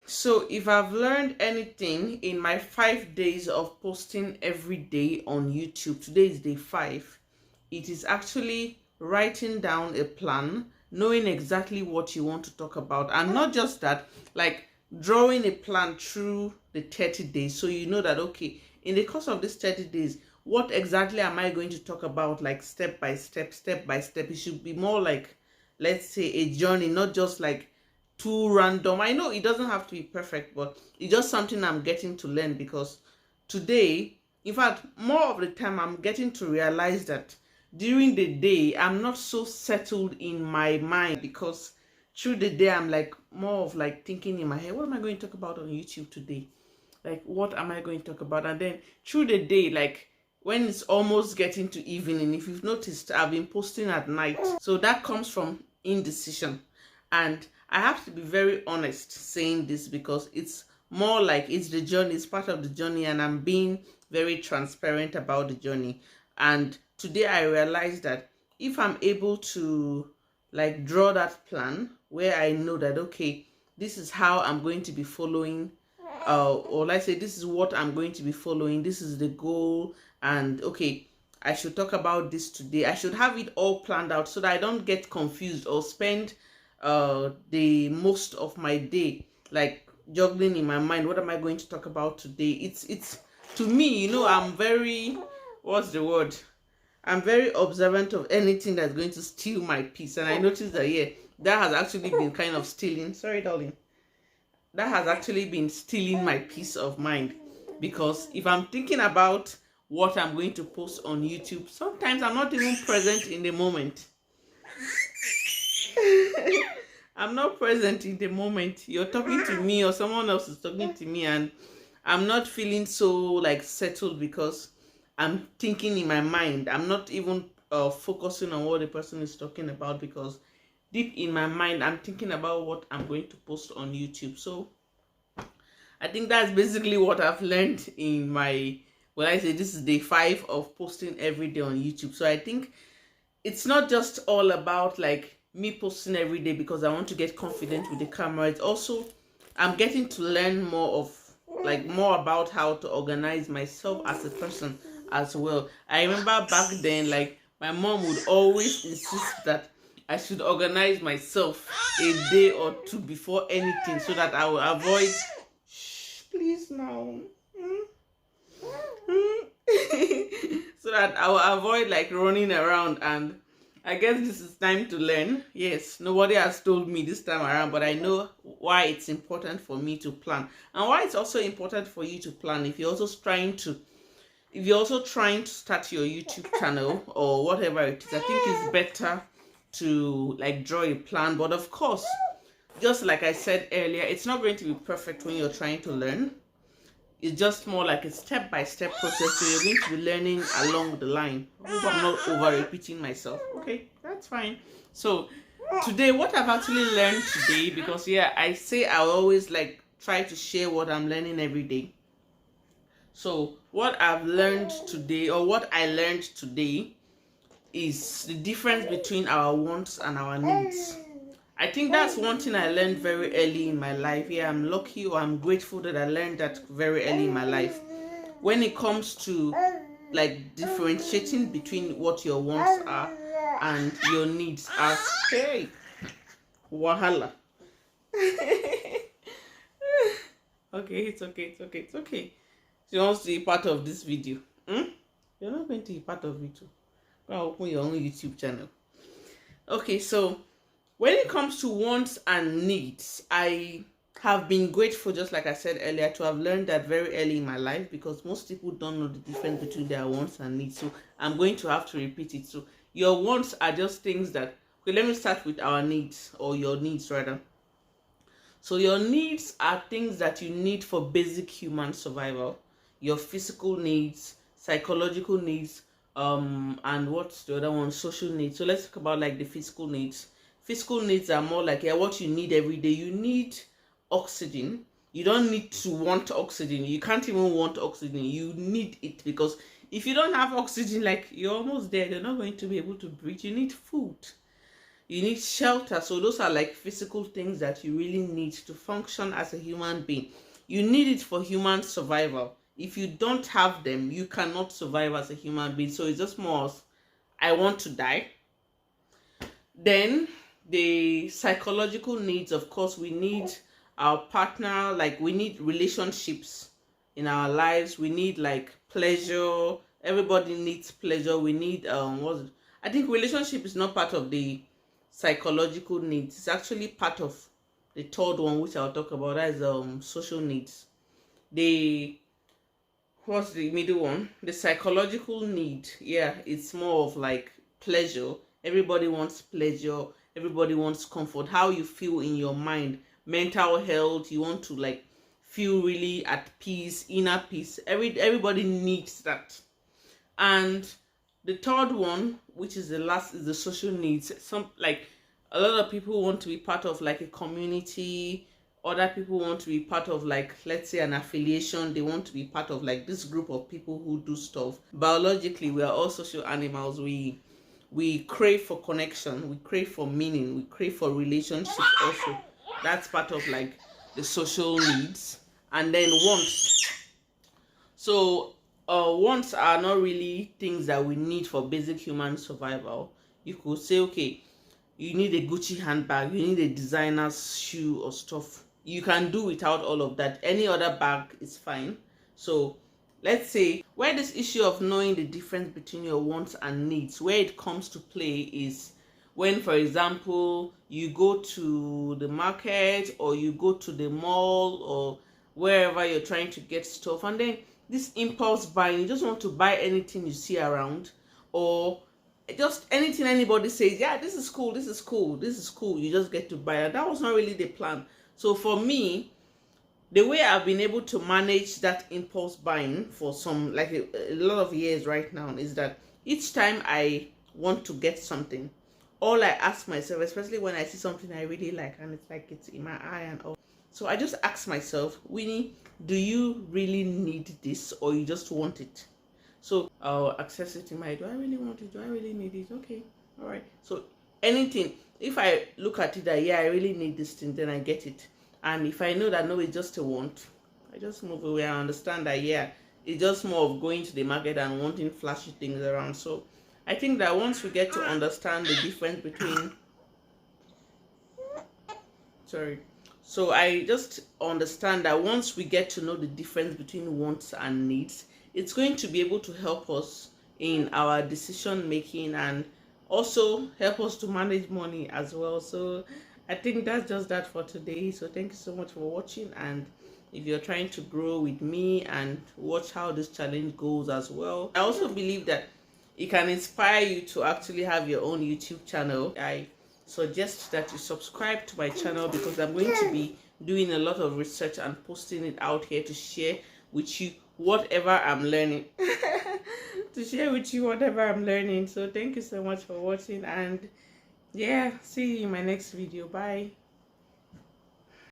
So if I've learned anything in my 5 days of posting every day on YouTube, today is day 5, it is actually writing down a plan, knowing exactly what you want to talk about, and not just that, like drawing a plan through the 30 days, so you know that, okay, in the course of this 30 days, what exactly am I going to talk about, like step by step, step by step. It should be more like, let's say, a journey, not just like too random. I know it doesn't have to be perfect, but it's just something I'm getting to learn, because today, in fact, more of the time, I'm getting to realize that during the day, I'm not so settled in my mind, because through the day, I'm like more of like thinking in my head, what am I going to talk about on YouTube today? Like, what am I going to talk about? And then through the day, like when it's almost getting to evening, if you've noticed, I've been posting at night. So that comes from indecision. And I have to be very honest saying this, because it's more like it's the journey, it's part of the journey, and I'm being very transparent about the journey. And today I realized that if I'm able to like draw that plan where I know that, okay, this is how I'm going to be following, or let's say this is what I'm going to be following, this is the goal, and okay, I should talk about this today. I should have it all planned out so that I don't get confused or spend the most of my day like juggling in my mind, what am I going to talk about today. It's to me, I'm very, what's the word, I'm very observant of anything that's going to steal my peace. And I noticed that, yeah, that has actually been kind of stealing, sorry darling, that has actually been stealing my peace of mind. Because if I'm thinking about what I'm going to post on YouTube, sometimes I'm not even present in the moment. I'm not present in the moment. You're talking to me or someone else is talking to me, and I'm not feeling so like settled, because I'm thinking in my mind. I'm not even focusing on what the person is talking about, because deep in my mind I'm thinking about what I'm going to post on YouTube. So I think that's basically what I've learned in my, well, I say this is day 5 of posting every day on YouTube. So I think it's not just all about like me posting every day because I want to get confident with the camera. It's also, I'm getting to learn more about how to organize myself as a person as well. I remember back then, like my mom would always insist that I should organize myself a day or two before anything, so that I will avoid, shh, please now. So that I will avoid like running around. And I guess this is time to learn. Yes, nobody has told me this time around, but I know why it's important for me to plan, and why it's also important for you to plan if you're also trying to start your YouTube channel or whatever it is. I think it's better to like draw a plan. But of course, just like I said earlier, it's not going to be perfect when you're trying to learn. It's just more like a step-by-step process, so you're going to be learning along the line. I hope I'm not over repeating myself. Okay, that's fine. So today, what I've actually learned today, because yeah, I say I'll always like try to share what I'm learning every day. So what I've learned today, or what I learned today, is the difference between our wants and our needs. I think that's one thing I learned very early in my life. Yeah, I'm lucky, or I'm grateful that I learned that very early in my life. When it comes to like differentiating between what your wants are and your needs are. Hey, wahala. Okay, it's okay. She wants to be part of this video. You're not going to be part of it too. Go and open your own YouTube channel. Okay, so when it comes to wants and needs, I have been grateful, just like I said earlier, to have learned that very early in my life, because most people don't know the difference between their wants and needs. So I'm going to have to repeat it. So your wants are just things that, okay, let me start with our needs, or your needs rather. So your needs are things that you need for basic human survival. Your physical needs, psychological needs, and what's the other one? Social needs. So let's talk about like the physical needs. Physical needs are more like, yeah, what you need every day. You need oxygen. You don't need to want oxygen. You can't even want oxygen. You need it, because if you don't have oxygen, like you're almost there, you're not going to be able to breathe. You need food. you need shelter. So those are like physical things that you really need to function as a human being. You need it for human survival. If you don't have them, you cannot survive as a human being. So it's just more of, I want to die. Then the psychological needs, of course, we need our partner, like we need relationships in our lives. We need like pleasure. Everybody needs pleasure. We need I think relationship is not part of the psychological needs. It's actually part of the third one, which I'll talk about. That is social needs. The What's the middle one? The psychological need. Yeah, it's more of like pleasure. Everybody wants pleasure. Everybody wants comfort. How you feel in your mind, mental health. You want to like feel really at peace, inner peace. Everybody needs that. And the third one, which is the last, is the social needs. Some like a lot of people want to be part of like a community. Other people want to be part of like, let's say, an affiliation. They want to be part of like this group of people who do stuff. Biologically, we are all social animals. We crave for connection, we crave for meaning, we crave for relationships also. That's part of like the social needs. And then wants. So wants are not really things that we need for basic human survival. You could say, okay, you need a Gucci handbag, you need a designer's shoe or stuff. You can do without all of that. Any other bag is fine. So let's say where this issue of knowing the difference between your wants and needs, where it comes to play is when, for example, you go to the market or you go to the mall or wherever you're trying to get stuff, and then this impulse buying, you just want to buy anything you see around, or just anything anybody says, yeah, this is cool, this is cool, this is cool, you just get to buy it. That was not really the plan. So for me, the way I've been able to manage that impulse buying for some like a lot of years right now is that each time I want to get something, all I ask myself, especially when I see something I really like and it's like it's in my eye and all, so I just ask myself, Winnie, do you really need this or you just want it? So I'll access it in my, do I really want it? Do I really need it? Okay, all right. So anything, if I look at it that, yeah, I really need this thing, then I get it. And if I know that no, it's just a want, I just move away. I understand that, yeah, it's just more of going to the market and wanting flashy things around. So I think that once we get to understand the difference between, so I just understand that once we get to know the difference between wants and needs, it's going to be able to help us in our decision making and also help us to manage money as well. So I think that's just that for today. So thank you so much for watching, and if you're trying to grow with me and watch how this challenge goes as well, I also believe that it can inspire you to actually have your own YouTube channel. I suggest that you subscribe to my channel because I'm going to be doing a lot of research and posting it out here to share with you whatever I'm learning. To share with you whatever I'm learning. So thank you so much for watching, and yeah, see you in my next video. Bye.